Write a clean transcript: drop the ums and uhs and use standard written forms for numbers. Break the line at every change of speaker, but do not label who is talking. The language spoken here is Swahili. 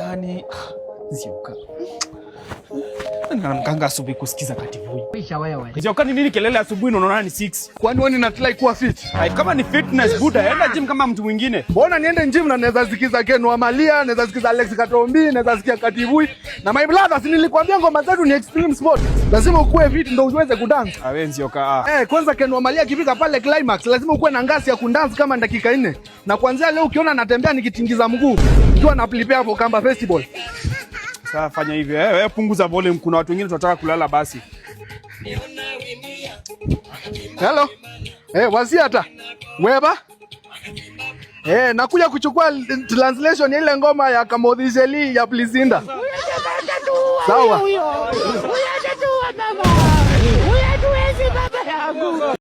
gani? Zioka. Mganga asubuhi kusikiza Kativui. Zioka ni nini kelele asubuhi unaona ni 6?
Kwani wewe unataka kuwa fit?
Hai, kama ni fitness buda, enda gym kama mtu mwingine.
Mbona niende gym na naweza sikiza Ken Amalia, naweza sikiza Alex Katombi, naweza sikia Kativui. Na my brothers nilikwambia ngoma zetu ni extreme sport. Lazima ukue fit ndio uweze kudance.
Wewe Zioka.
Kwanza Ken Amalia akifika pale climax lazima ukue na ngasi ya kudance kama dakika 4. Na kuanzia leo ukiona natembea nikitingiza mguu, ukiwa na prepare for Kamba Festival.
Sasa fanya hivi, wewe punguza volume, kuna watu wengine tunataka kulala basi.
Hello. Wasiata. Weba? Nakuja kuchukua translation ya ile ngoma ya Kamodhi Jeli ya Plizinda. Sawa.